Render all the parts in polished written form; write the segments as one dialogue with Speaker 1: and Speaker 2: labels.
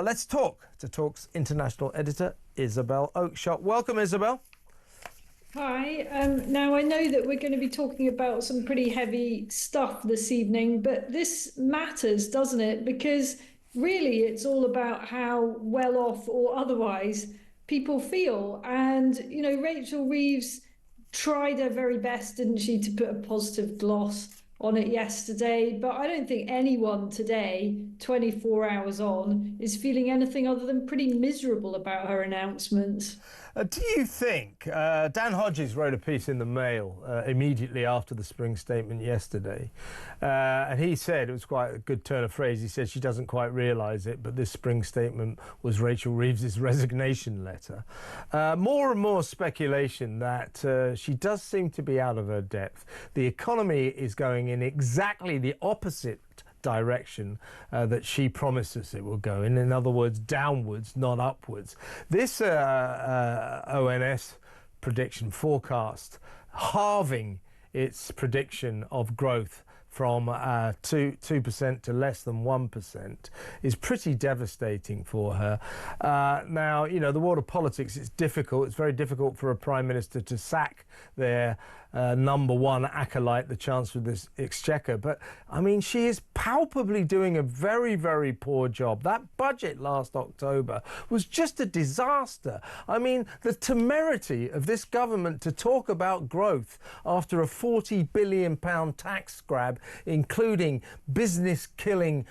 Speaker 1: Let's talk to Talk's international editor, Isabel Oakeshott. Welcome, Isabel.
Speaker 2: Hi. Now, I know that we're going to be talking about some pretty heavy stuff this evening, but this matters, doesn't it? Because really, it's all about how well off or otherwise people feel. And, you know, Rachel Reeves tried her very best, didn't she, to put a positive gloss on it yesterday, but I don't think anyone today, 24 hours on, is feeling anything other than pretty miserable about her announcements.
Speaker 1: Do you think, Dan Hodges wrote a piece in the Mail immediately after the spring statement yesterday, and he said, it was quite a good turn of phrase, he said she doesn't quite realise it, but this spring statement was Rachel Reeves' resignation letter. More and more speculation that she does seem to be out of her depth. The economy is going in exactly the opposite direction that she promises it will go in other words, downwards, not upwards. This ONS prediction forecast halving its prediction of growth from 2% to less than 1% is pretty devastating for her. Now, you know, the world of politics, it's difficult. It's very difficult for a prime minister to sack their number one acolyte, the Chancellor of the Exchequer. But, I mean, she is palpably doing a very, very poor job. That budget last October was just a disaster. I mean, the temerity of this government to talk about growth after a £40 billion tax grab, including the business killing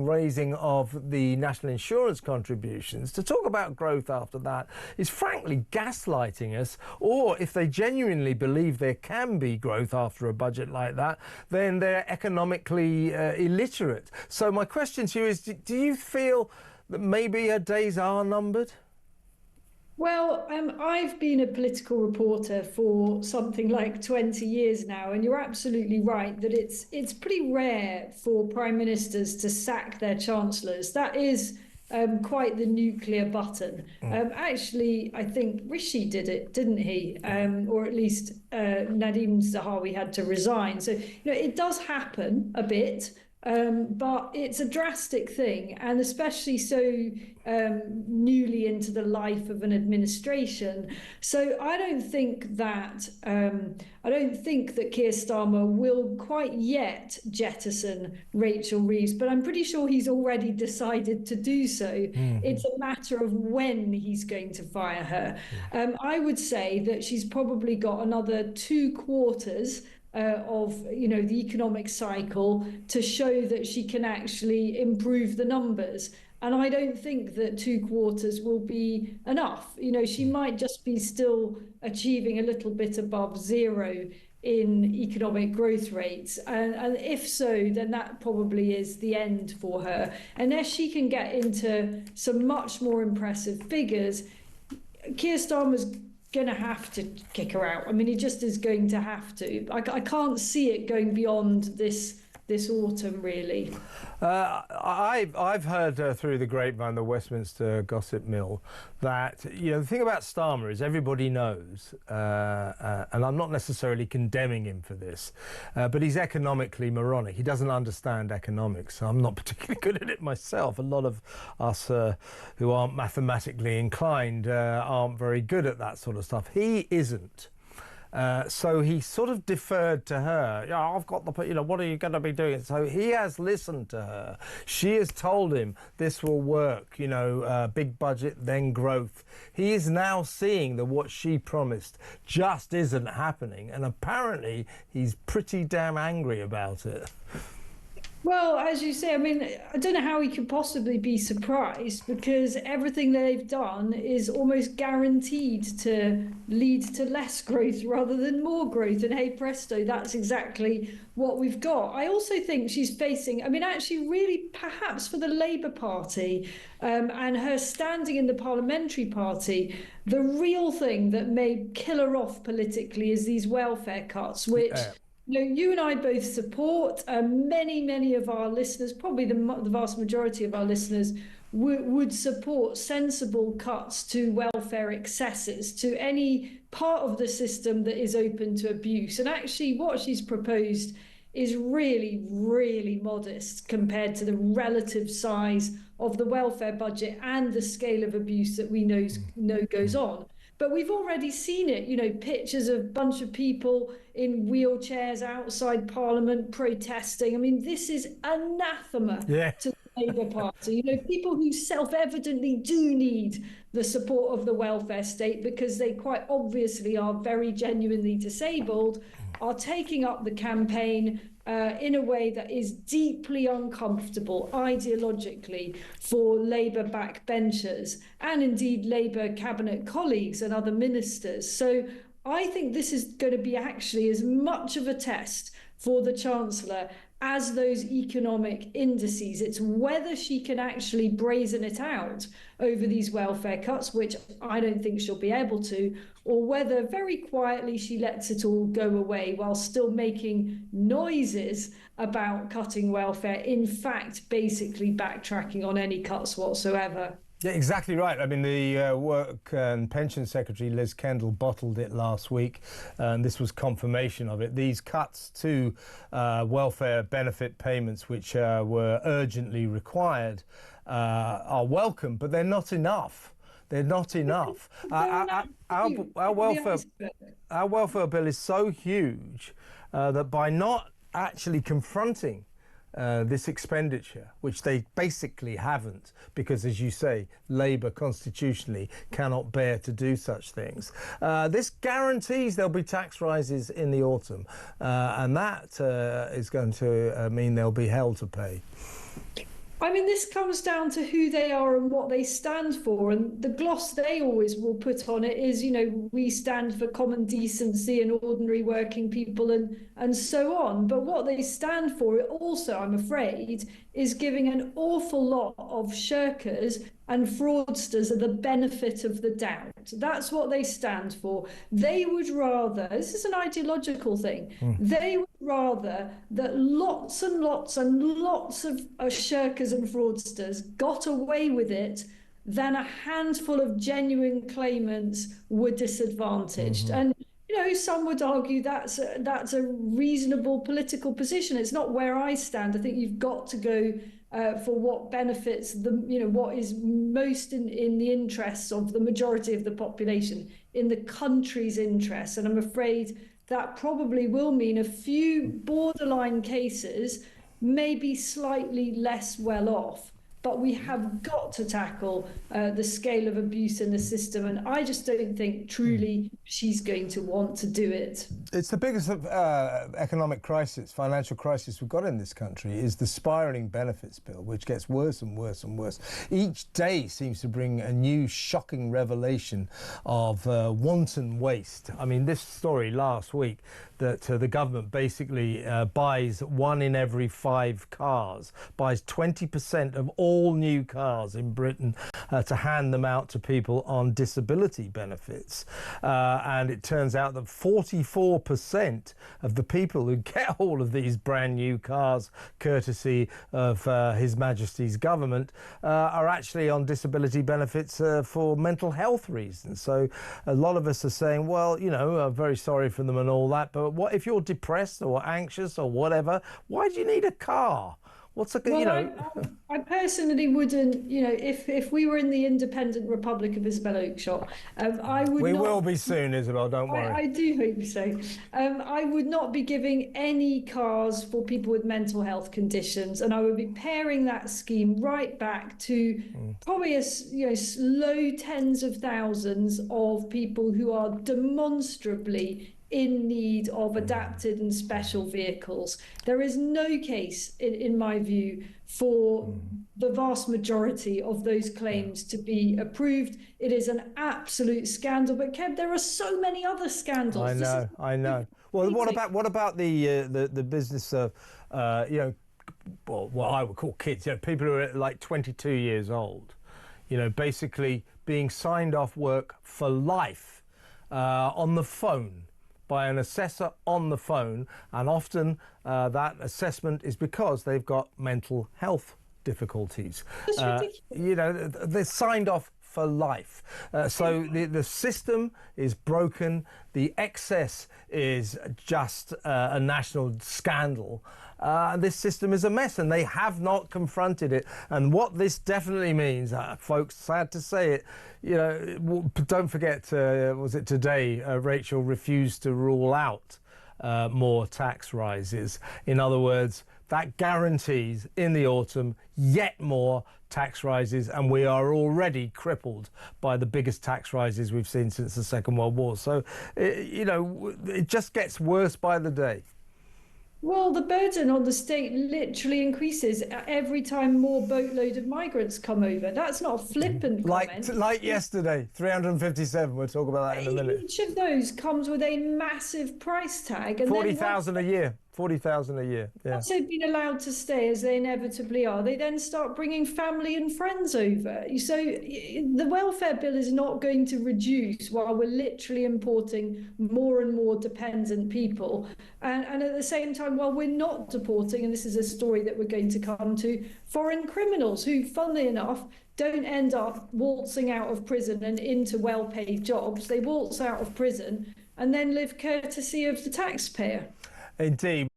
Speaker 1: raising of the national insurance contributions, to talk about growth after that is frankly gaslighting us. Or if they genuinely believe there can be growth after a budget like that, then they're economically illiterate. So my question to you is, do you feel that maybe her days are numbered?
Speaker 2: Well, I've been a political reporter for something like 20 years now, and you're absolutely right that it's pretty rare for prime ministers to sack their chancellors. That is quite the nuclear button. Actually, I think Rishi did it, didn't he? Or at least Nadhim Zahawi had to resign. So, you know, it does happen a bit. But it's a drastic thing, and especially so newly into the life of an administration. So I don't think that Keir Starmer will quite yet jettison Rachel Reeves, but I'm pretty sure he's already decided to do so. It's a matter of when he's going to fire her. I would say that she's probably got another 2 quarters of, you know, the economic cycle to show that she can actually improve the numbers. And I don't think that 2 quarters will be enough. You know, she might just be still achieving a little bit above zero in economic growth rates. And if so, then that probably is the end for her. Unless she can get into some much more impressive figures, Keir Starmer's going to have to kick her out. I mean, he just is going to have to. I can't see it going beyond this autumn, really.
Speaker 1: I've heard through the grapevine, the Westminster gossip mill, that, you know, the thing about Starmer is everybody knows, and I'm not necessarily condemning him for this, but he's economically moronic. He doesn't understand economics. I'm not particularly good at it myself. A lot of us who aren't mathematically inclined aren't very good at that sort of stuff. He isn't. So he sort of deferred to her. Yeah, I've got the, you know, what are you going to be doing? So he has listened to her. She has told him this will work, you know, big budget, then growth. He is now seeing that what she promised just isn't happening. And apparently he's pretty damn angry about it.
Speaker 2: Well, as you say, I mean, I don't know how he could possibly be surprised, because everything they've done is almost guaranteed to lead to less growth rather than more growth. And hey presto, that's exactly what we've got. I also think she's facing, I mean, actually really perhaps for the Labour Party and her standing in the Parliamentary Party, the real thing that may kill her off politically is these welfare cuts, which... You know, you and I both support. Many of our listeners, probably the vast majority of our listeners, would support sensible cuts to welfare excesses, to any part of the system that is open to abuse. And actually what she's proposed is really, really modest compared to the relative size of the welfare budget and the scale of abuse that we know goes on. But we've already seen it, you know, pictures of a bunch of people in wheelchairs outside Parliament protesting. I mean, this is anathema to the Labour Party. You know, people who self-evidently do need the support of the welfare state because they quite obviously are very genuinely disabled, are taking up the campaign in a way that is deeply uncomfortable ideologically for Labour backbenchers and indeed Labour cabinet colleagues and other ministers. So I think this is going to be actually as much of a test for the Chancellor as those economic indices. It's whether she can actually brazen it out over these welfare cuts, which I don't think she'll be able to, or whether very quietly she lets it all go away while still making noises about cutting welfare, in fact, basically backtracking on any cuts whatsoever.
Speaker 1: Yeah, exactly right. I mean, the Work and Pension Secretary, Liz Kendall, bottled it last week, and this was confirmation of it. These cuts to welfare benefit payments, which were urgently required, are welcome, but they're not enough. They're not enough. Our welfare bill is so huge that by not actually confronting this expenditure, which they basically haven't, because, as you say, Labour constitutionally cannot bear to do such things. This guarantees there'll be tax rises in the autumn, and that is going to mean there'll be hell to pay.
Speaker 2: I mean, this comes down to who they are and what they stand for. And the gloss they always will put on it is, you know, we stand for common decency and ordinary working people and so on. But what they stand for also, I'm afraid, is giving an awful lot of shirkers and fraudsters the benefit of the doubt. That's what they stand for. They would rather, this is an ideological thing, they would rather that lots and lots and lots of shirkers and fraudsters got away with it than a handful of genuine claimants were disadvantaged. And you know, some would argue that's a reasonable political position. It's not where I stand. I think you've got to go for what benefits the, you know, what is most in the interests of the majority of the population, in the country's interests. And I'm afraid that probably will mean a few borderline cases may be slightly less well off. But we have got to tackle the scale of abuse in the system. And I just don't think truly she's going to want to do it.
Speaker 1: It's the biggest economic crisis, financial crisis we've got in this country, is the spiralling benefits bill, which gets worse and worse and worse. Each day seems to bring a new shocking revelation of wanton waste. I mean, this story last week that the government basically buys 1 in every 5 cars, buys 20% of all new cars in Britain to hand them out to people on disability benefits. And it turns out that 44% of the people who get all of these brand new cars, courtesy of His Majesty's government, are actually on disability benefits for mental health reasons. So a lot of us are saying, well, you know, I'm very sorry for them and all that, but what if you're depressed or anxious or whatever? Why do you need a car? What's a, well, you know?
Speaker 2: I personally wouldn't, you know, if we were in the independent Republic of Isabel Oakeshott, I would
Speaker 1: We
Speaker 2: not,
Speaker 1: will be soon, Isabel, don't worry.
Speaker 2: I do hope so. I would not be giving any cars for people with mental health conditions, and I would be paring that scheme right back to probably low tens of thousands of people who are demonstrably in need of adapted and special vehicles. There is no case, in my view, for the vast majority of those claims to be approved. It is an absolute scandal. But Kev, there are so many other scandals.
Speaker 1: I know. Well, what about the business of you know, well, what I would call kids, you know, people who are like 22 years old, you know, basically being signed off work for life on the phone by an assessor on the phone, and often that assessment is because they've got mental health difficulties.
Speaker 2: That's ridiculous.
Speaker 1: You know, they're signed off for life. So the system is broken. The excess is just a national scandal. This system is a mess, and they have not confronted it. And what this definitely means, folks, sad to say it, you know, don't forget, was it today, Rachel refused to rule out more tax rises. In other words, that guarantees in the autumn yet more tax rises, and we are already crippled by the biggest tax rises we've seen since the Second World War. So, you know, it just gets worse by the day.
Speaker 2: Well, the burden on the state literally increases every time more boatload of migrants come over. That's not a flippant comment.
Speaker 1: Like yesterday, 357. We'll talk about that in a minute.
Speaker 2: Each of those comes with a massive price tag. And
Speaker 1: 40,000 a year. 40,000 a year. Yeah.
Speaker 2: Once they've been allowed to stay, as they inevitably are, they then start bringing family and friends over. So the welfare bill is not going to reduce while we're literally importing more and more dependent people. And at the same time, while we're not deporting, and this is a story that we're going to come to, foreign criminals who, funnily enough, don't end up waltzing out of prison and into well-paid jobs. They waltz out of prison and then live courtesy of the taxpayer.
Speaker 1: Indeed.